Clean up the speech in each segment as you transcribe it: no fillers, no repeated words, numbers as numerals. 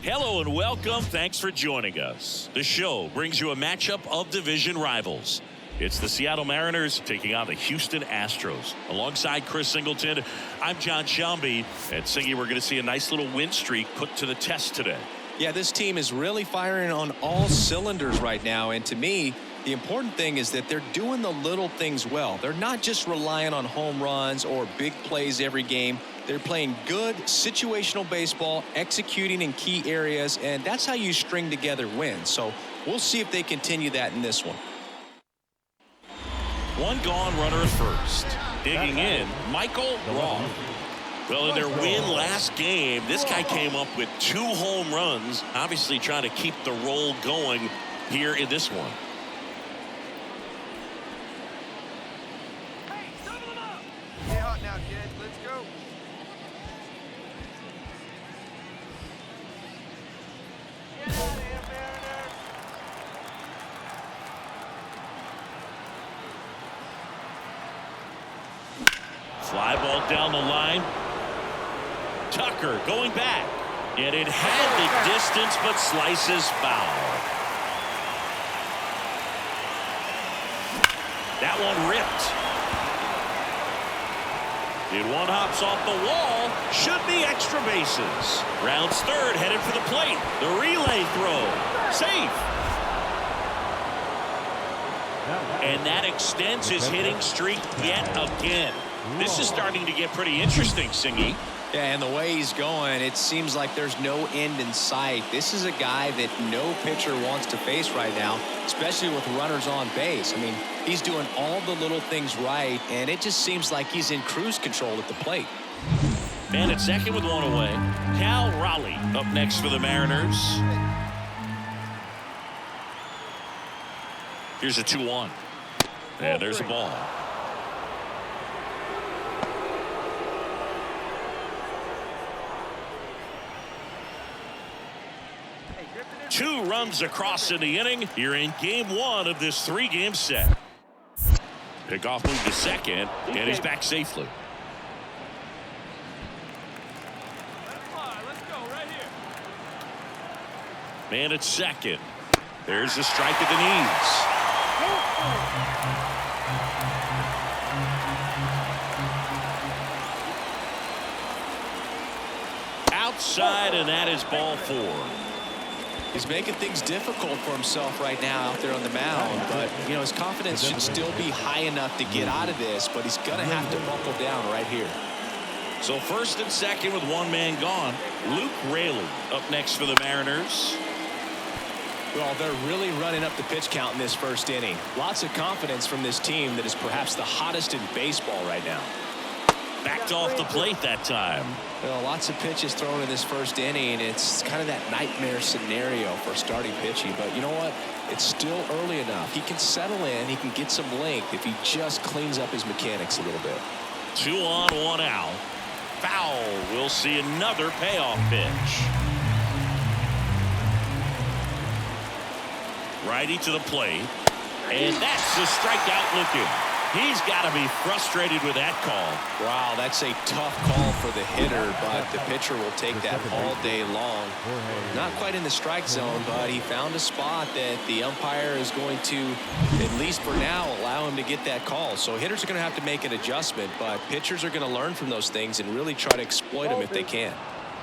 Hello and welcome. Thanks for joining us. The show brings you a matchup of division rivals. It's the Seattle Mariners taking on the Houston Astros. Alongside Chris Singleton, I'm John Shelby. And Singy, we're going to see a nice little win streak put to the test today. Yeah, this team is really firing on all cylinders right now. And to me, the important thing is that they're doing the little things well. They're not just relying on home runs or big plays every game. They're playing good situational baseball, executing in key areas, and that's how you string together wins. So we'll see if they continue that in this one. One gone, runner at first. Digging in, Michael Roth. Well, in their win last game, this guy came up with 2 home runs, obviously trying to keep the roll going here in this one. Stay hot now, kids. Let's go. Get out of here, Mariners. Fly ball down the line. Tucker going back. And it had the distance, but slices foul. That one ripped. And one hops off the wall. Should be extra bases. Rounds third, headed for the plate. The relay throw. Safe. And that extends his hitting streak yet again. This is starting to get pretty interesting, Singy. Yeah, and the way he's going, it seems like there's no end in sight. This is a guy that no pitcher wants to face right now, especially with runners on base. I mean, he's doing all the little things right, and it just seems like he's in cruise control at the plate. Man at second with one away. Cal Raleigh up next for the Mariners. Here's a 2-1. And there's a ball. Two runs across in the inning here in game 1 of this 3-game set. Pickoff move to second, and he's back safely. Let's go right here. Man at second. There's a strike at the knees. Outside, and that is ball 4. He's making things difficult for himself right now out there on the mound, but you know his confidence should still be high enough to get out of this, but he's gonna have to buckle down right here. So first and second with one man gone. Luke Raley up next for the Mariners. Well, they're really running up the pitch count in this first inning. Lots of confidence from this team that is perhaps the hottest in baseball right now. Backed off the plate that time. Well, lots of pitches thrown in this first inning. It's kind of that nightmare scenario for starting pitching. But you know what? It's still early enough. He can settle in. He can get some length if he just cleans up his mechanics a little bit. 2 on, 1 out. Foul. We'll see another payoff pitch. Righty to the plate. And that's the strikeout looking. He's got to be frustrated with that call. Wow, that's a tough call for the hitter, but the pitcher will take that all day long. Not quite in the strike zone, but he found a spot that the umpire is going to, at least for now, allow him to get that call. So hitters are going to have to make an adjustment, but pitchers are going to learn from those things and really try to exploit them if they can.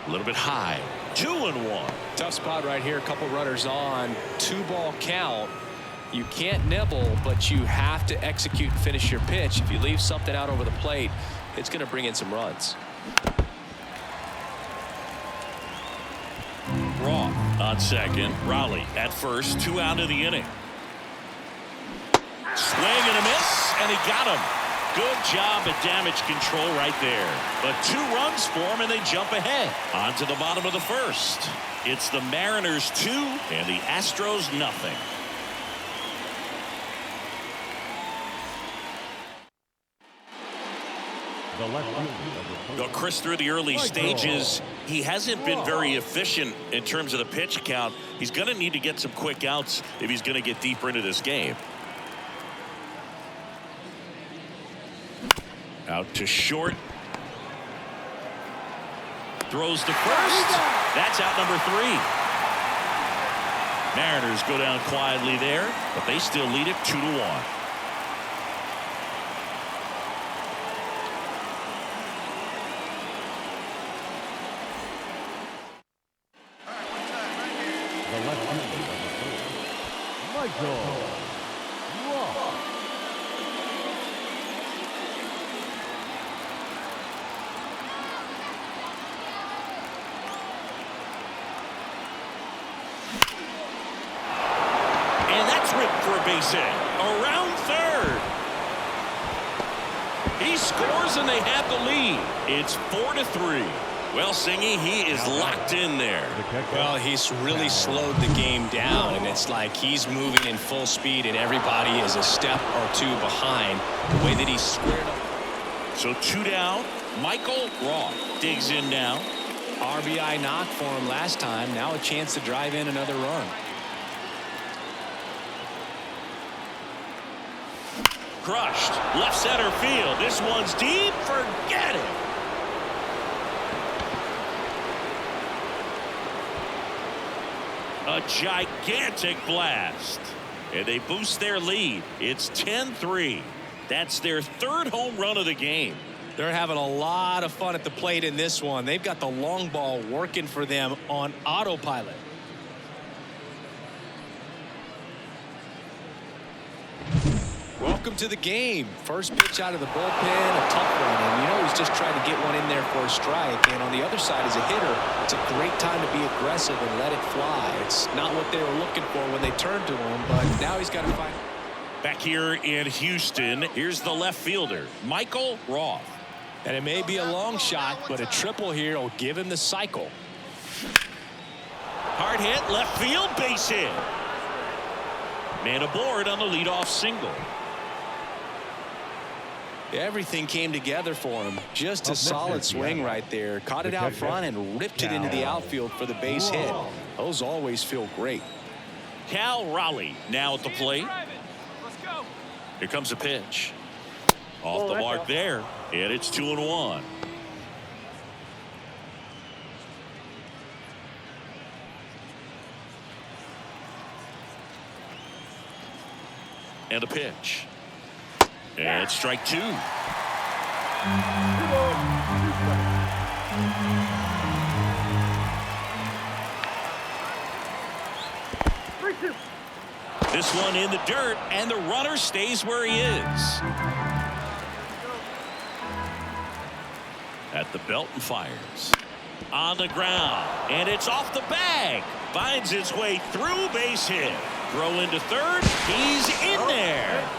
A little bit high. 2-1. Tough spot right here. A couple runners on. 2-ball count. You can't nibble, but you have to execute and finish your pitch. If you leave something out over the plate, it's going to bring in some runs. Roth on second. Raleigh at first. 2 out of the inning. Swing and a miss, and he got him. Good job at damage control right there. But 2 runs for him, and they jump ahead. On to the bottom of the first. It's the Mariners 2 and the Astros nothing. Well, Chris, through the early stages, he hasn't been very efficient in terms of the pitch count. He's going to need to get some quick outs if he's going to get deeper into this game. Out to short. Throws to first. That's out number 3. Mariners go down quietly there, but they still lead it 2-1. The left-hander, Michael. For a base hit around third. He scores and they have the lead. It's 4-3. Well, Singy, he is locked in there. Well, he's really slowed the game down, and it's like he's moving in full speed and everybody is a step or two behind. The way that he's squared up. So 2 down. Michael Roth digs in now. RBI knock for him last time. Now a chance to drive in another run. Crushed left center field. This one's deep. Forget it. A gigantic blast, and they boost their lead. It's 10-3. That's their 3rd home run of the game. They're having a lot of fun at the plate in this one. They've got the long ball working for them on autopilot. Welcome to the game. First pitch out of the bullpen, a tough one, and you know he's just trying to get one in there for a strike. And on the other side, as a hitter, it's a great time to be aggressive and let it fly. It's not what they were looking for when they turned to him, but now he's got to find. Back here in Houston, here's the left fielder, Michael Roth. And it may be a long shot, but a triple here will give him the cycle. Hard hit, left field, base hit. Man aboard on the leadoff single. Everything came together for him. Just a solid swing right there. Caught it out front and ripped it into the outfield for the base hit. Those always feel great. Cal Raleigh now at the plate. Let's go. Here comes a pitch. Off the mark there, and it's 2-1. And a pitch. And it's strike 2. This one in the dirt, and the runner stays where he is. At the belt and fires. On the ground, and it's off the bag. Finds its way through, base hit. Throw into third. He's in there.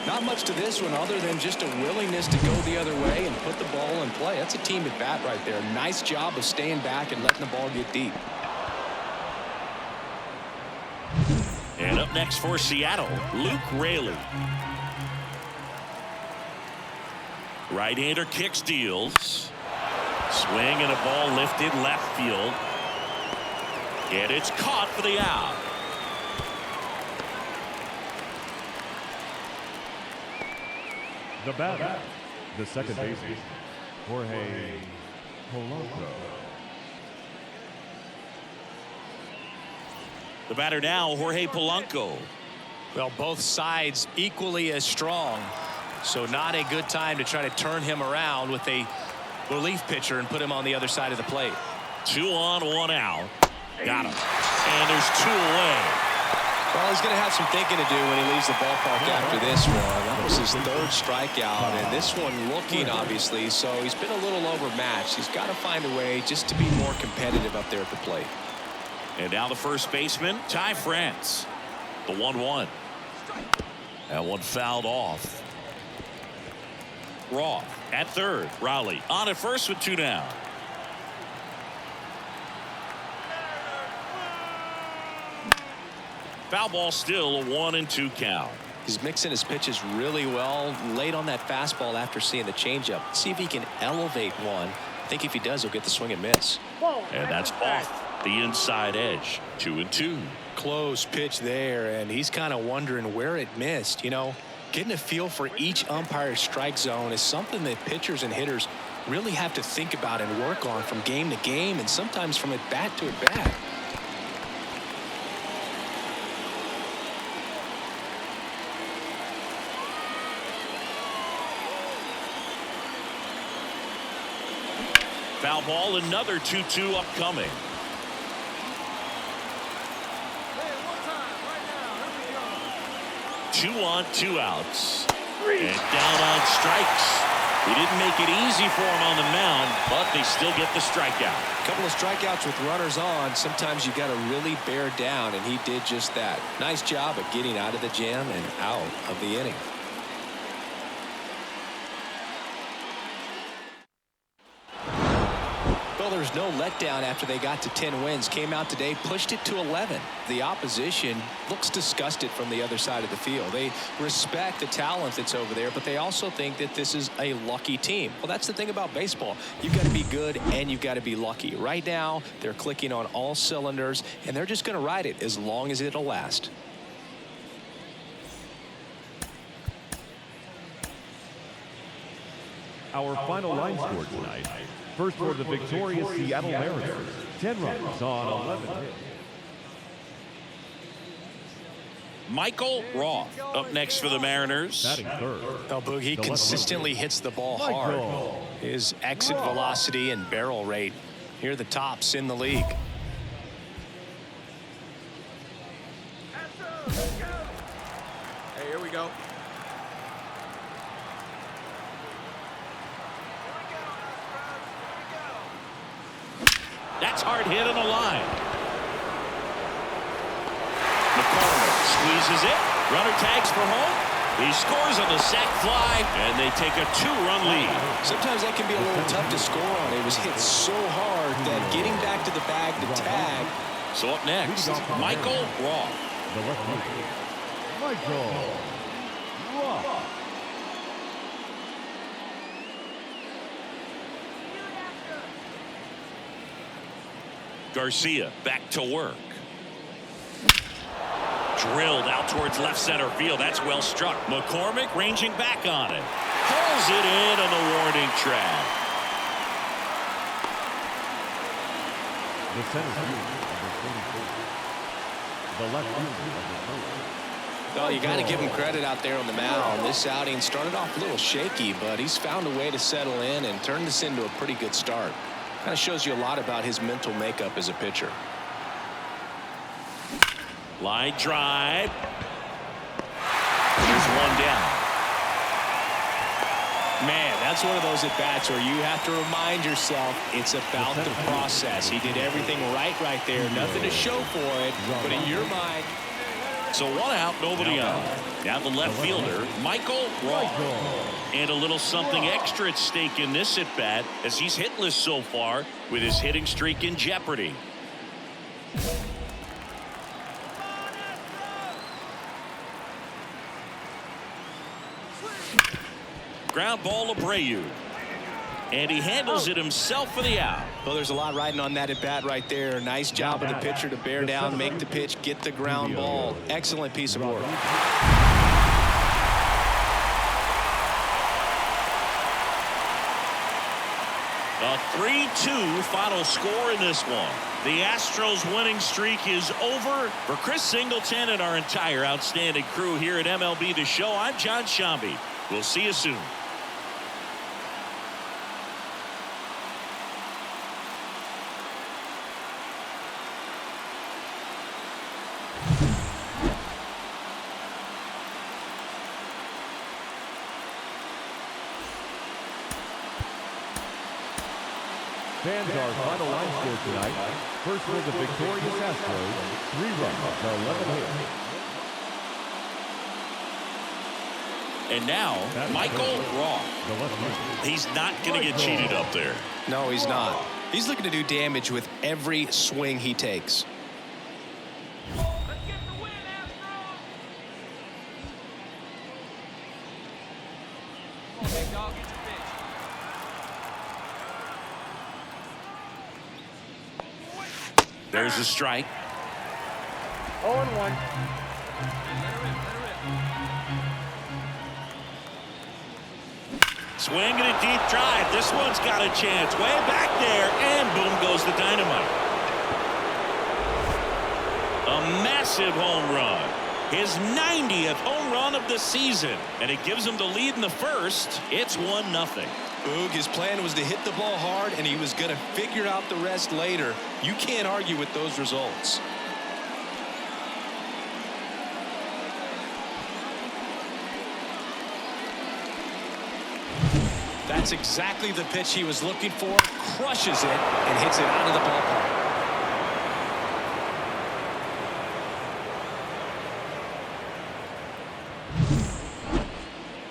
Not much to this one other than just a willingness to go the other way and put the ball in play. That's a team at bat right there. Nice job of staying back and letting the ball get deep. And up next for Seattle, Luke Raley. Right-hander kick steals. Swing and a ball lifted left field. And it's caught for the out. The batter, the second baseman, Jorge Polanco. The batter now, Jorge Polanco. Well, both sides equally as strong. So not a good time to try to turn him around with a relief pitcher and put him on the other side of the plate. 2 on, 1 out. Got him. And there's 2 away. Well, he's going to have some thinking to do when he leaves the ballpark after this one. That was his 3rd strikeout, and this one looking, obviously, so he's been a little overmatched. He's got to find a way just to be more competitive up there at the plate. And now the first baseman, Ty France. The 1-1. That one fouled off. Roth at third. Raleigh on at first with 2 down. Foul ball, still a 1-2 count. He's mixing his pitches really well. Late on that fastball after seeing the changeup. See if he can elevate one. I think if he does, he'll get the swing and miss. And that's off the inside edge. 2-2. Close pitch there, and he's kind of wondering where it missed. You know, Getting a feel for each umpire's strike zone is something that pitchers and hitters really have to think about and work on from game to game and sometimes from at bat to at bat. Foul ball, another 2-2 upcoming. Hey, one time, right now. Here we go. 2 on, 2 outs. And down on strikes. He didn't make it easy for him on the mound, but they still get the strikeout. A couple of strikeouts with runners on. Sometimes you got to really bear down, and he did just that. Nice job of getting out of the jam and out of the inning. Well, there's no letdown after they got to 10 wins. Came out today, pushed it to 11. The opposition looks disgusted from the other side of the field. They respect the talent that's over there, but they also think that this is a lucky team. Well, that's the thing about baseball. You've got to be good and you've got to be lucky. Right now, they're clicking on all cylinders, and they're just going to ride it as long as it'll last. Our final line score tonight. First for the victorious Seattle Mariners, 10 runs on 11 hits. Michael Roth up next for the Mariners. Batting third. Oh, Boog, he consistently hits the ball hard. His exit velocity and barrel rate, here are the tops in the league. Astros, go. Hey, here we go. That's hard hit on the line. McCormick squeezes it. Runner tags for home. He scores on the sac fly, and they take a 2-run lead. Sometimes that can be a little tough to score on. It was hit so hard that getting back to the bag to tag. So up next, Michael Roth. The left fielder, Michael Roth. Garcia back to work. Drilled out towards left center field. That's well struck. McCormick ranging back on it. Pulls it in on the warning track. The center fielder, number 44. The left fielder, number 4. Well, you got to give him credit out there on the mound. This outing started off a little shaky, but he's found a way to settle in and turn this into a pretty good start. Kind of shows you a lot about his mental makeup as a pitcher. Line drive. Here's one down. Man, that's one of those at-bats where you have to remind yourself it's about the process. He did everything right there. Nothing to show for it, but in your mind. So 1 out, nobody on. Now the left fielder, Michael Roth. And a little something extra at stake in this at-bat as he's hitless so far with his hitting streak in jeopardy. Ground ball Abreu. And he handles it himself for the out. Well, there's a lot riding on that at-bat right there. Nice job of the pitcher to bear down, make the pitch, get the ground ball. Excellent piece of work. A 3-2 final score in this one. The Astros winning streak is over. For Chris Singleton and our entire outstanding crew here at MLB The Show, I'm John Shambi. We'll see you soon. Fans, our final line score tonight. First for the victorious Astros, 3 runs, 11 hits. And now, Michael Roth. The left fielder. He's not going to get cheated up there. No, he's not. He's looking to do damage with every swing he takes. Let's get the win, Astros! Come on, big dog, get your pitch. There's a strike. 0-1. Let her rip, let her rip. Swinging a deep drive. This one's got a chance. Way back there. And boom goes the dynamite. A massive home run. His 90th home run of the season. And it gives him the lead in the first. It's 1-0. Boog, his plan was to hit the ball hard, and he was going to figure out the rest later. You can't argue with those results. That's exactly the pitch he was looking for. Crushes it and hits it out of the ballpark.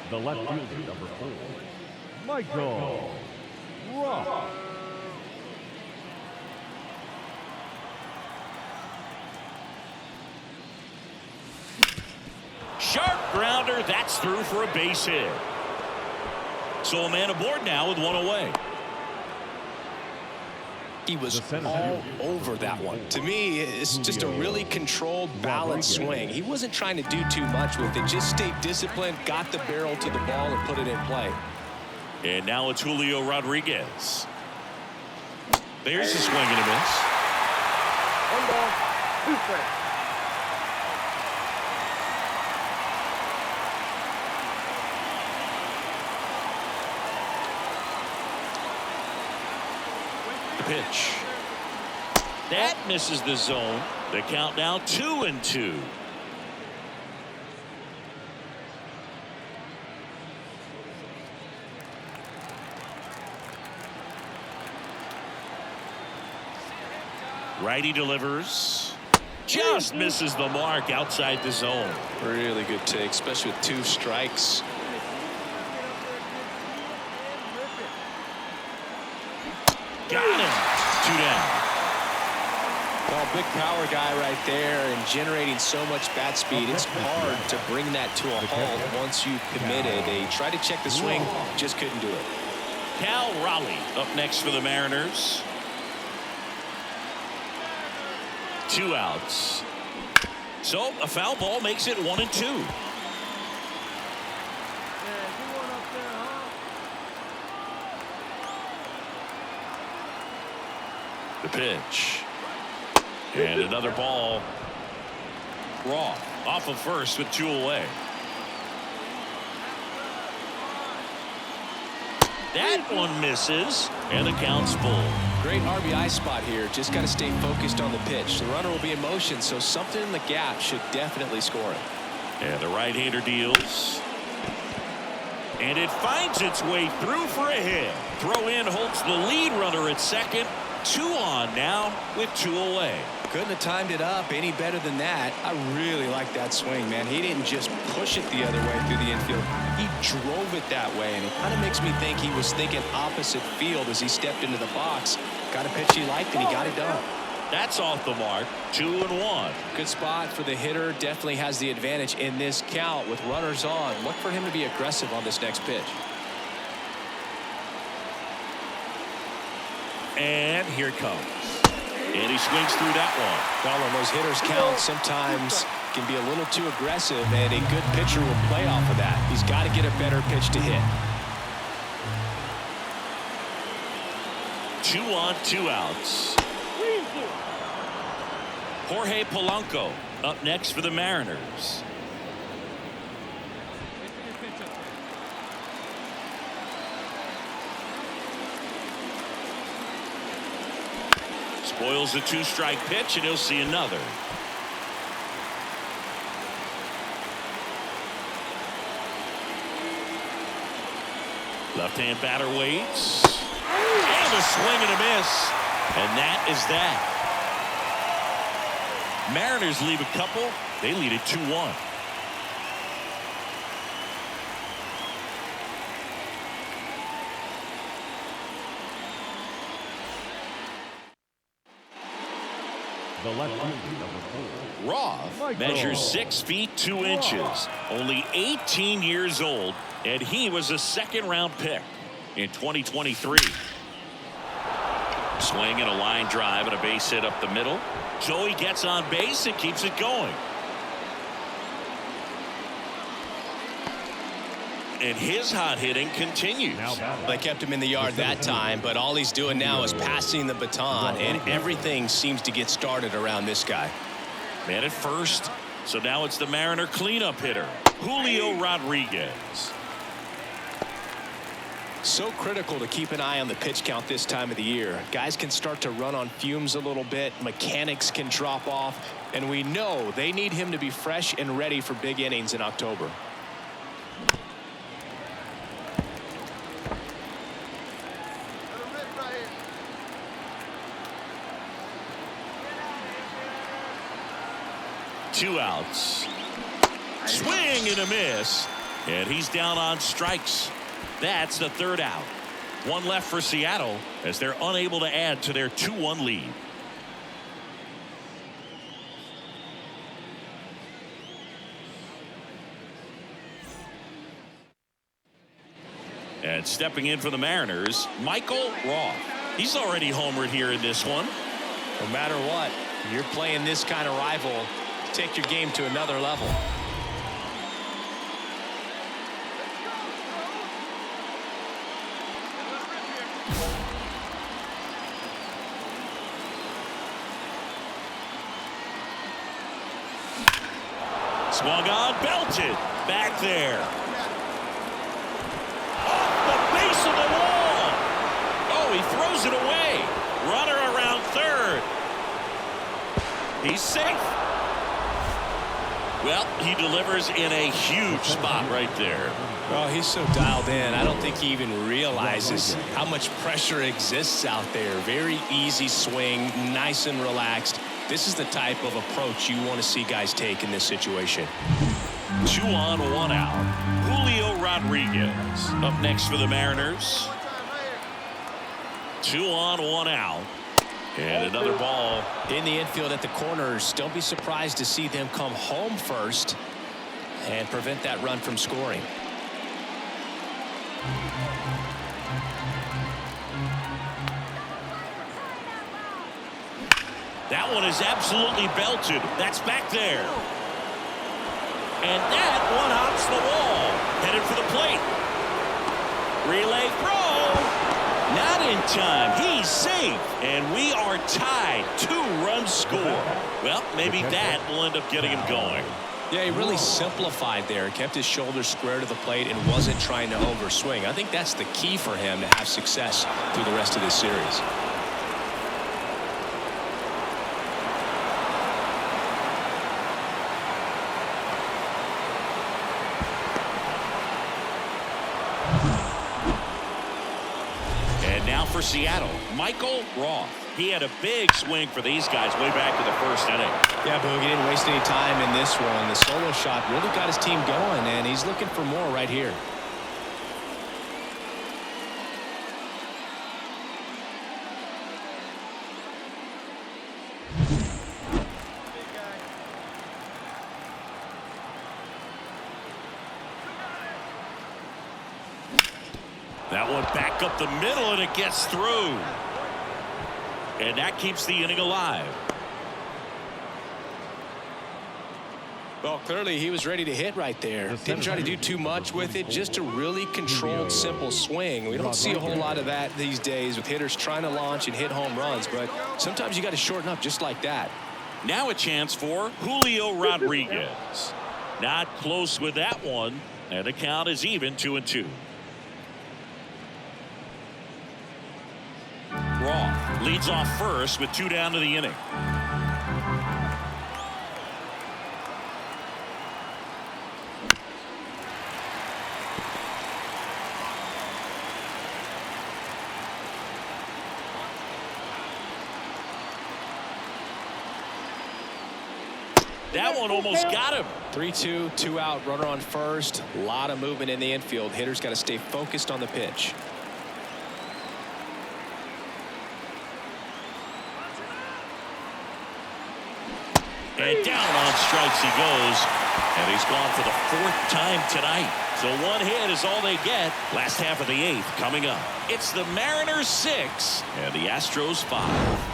The left fielder, number 4, Michael Roth. Sharp grounder. That's through for a base hit. So a man aboard now with one away. He was all over that one. To me, it's just a really controlled, balanced swing. He wasn't trying to do too much with it. Just stayed disciplined, got the barrel to the ball, and put it in play. And now it's Julio Rodriguez. There's a swing and a miss. 1 ball, 2 strikes. Pitch. That misses the zone. The count now 2-2. Righty delivers. Just misses the mark outside the zone. Really good take, especially with 2 strikes. Got him. 2 down. Well, big power guy right there and generating so much bat speed. It's hard to bring that to a halt once you've committed. They tried to check the swing, just couldn't do it. Cal Raleigh up next for the Mariners. 2 outs. So a foul ball makes it 1-2. Yeah, get one up there, huh? The pitch. And another ball. Raw off of first with 2 away. That one misses, and the count's full. Great RBI spot here. Just got to stay focused on the pitch. The runner will be in motion, so something in the gap should definitely score it. And the right-hander deals. And it finds its way through for a hit. Throw in holds the lead runner at second. 2 on now with 2 away. Couldn't have timed it up any better than that. I really like that swing, man. He didn't just push it the other way through the infield. He drove it that way, and it kind of makes me think he was thinking opposite field as he stepped into the box. Got a pitch he liked, and he got it done. That's off the mark. 2-1. Good spot for the hitter. Definitely has the advantage in this count with runners on. Look for him to be aggressive on this next pitch. And here it comes. And he swings through that one. Well, on those hitters count sometimes can be a little too aggressive, and a good pitcher will play off of that. He's got to get a better pitch to hit. 2 on, 2 outs. Jorge Polanco up next for the Mariners. Spoils the 2-strike pitch, and he'll see another. Left-hand batter waits. And a swing and a miss. And that is that. Mariners leave a couple. They lead it 2-1. The left fielder, number 4, Roth measures 6 feet 2 inches, only 18 years old, and he was a second-round pick in 2023. Swing and a line drive and a base hit up the middle. So he gets on base and keeps it going. and his hot hitting continues. They kept him in the yard that time, but all he's doing now is passing the baton, and everything seems to get started around this guy. Man at first, so now it's the Mariner cleanup hitter, Julio Rodriguez. So critical to keep an eye on the pitch count this time of the year. Guys can start to run on fumes a little bit. Mechanics can drop off. And we know they need him to be fresh and ready for big innings in October. Two outs. Swing and a miss. And he's down on strikes. That's the third out. One left for Seattle as they're unable to add to their 2-1 lead. And stepping in for the Mariners, Michael Roth. He's already homered here in this one. No matter what, you're playing this kind of rival, take your game to another level. Swung on, belted. Back there. Off the base of the wall. Oh, he throws it away. Runner around third. He's safe. Well, he delivers in a huge spot right there. Oh, he's so dialed in. I don't think he even realizes how much pressure exists out there. Very easy swing, nice and relaxed. This is the type of approach you want to see guys take in this situation. 2 on, 1 out. Julio Rodriguez up next for the Mariners. 2 on, 1 out. And another ball in the infield at the corners. Don't be surprised to see them come home first and prevent that run from scoring. That one is absolutely belted. That's back there. And that one hops the wall. Headed for the plate. Relay throw. Not in time. He's safe. And we are tied. 2-run score. Well, maybe that will end up getting him going. Yeah, he really simplified there. Kept his shoulders square to the plate and wasn't trying to overswing. I think that's the key for him to have success through the rest of this series. For Seattle, Michael Roth. He had a big swing for these guys way back to the first inning. Yeah, Boog, he didn't waste any time in this one. The solo shot really got his team going, and he's looking for more right here. That one back up the middle, and it gets through. And that keeps the inning alive. Well, clearly he was ready to hit right there. Didn't try to do too much with it, just a really controlled, simple swing. We don't see a whole lot of that these days with hitters trying to launch and hit home runs, but sometimes you got to shorten up just like that. Now a chance for Julio Rodriguez. Not close with that one, and the count is even 2-2. Roth leads off first with 2 down to the inning. That one almost got him. 3-2, 2 out, runner on first. A lot of movement in the infield. Hitters got to stay focused on the pitch. And down on strikes he goes. And he's gone for the 4th time tonight. So 1 hit is all they get. Last half of the 8th coming up. It's the Mariners 6 and the Astros 5.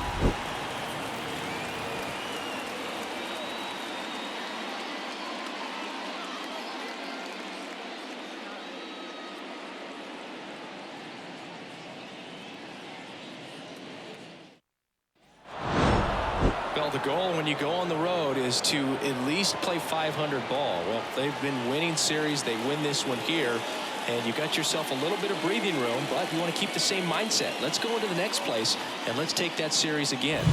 Well, the goal when you go on the road is to at least play 500 ball. Well, they've been winning series. They win this one here, and you got yourself a little bit of breathing room, but you want to keep the same mindset. Let's go into the next place, and let's take that series again.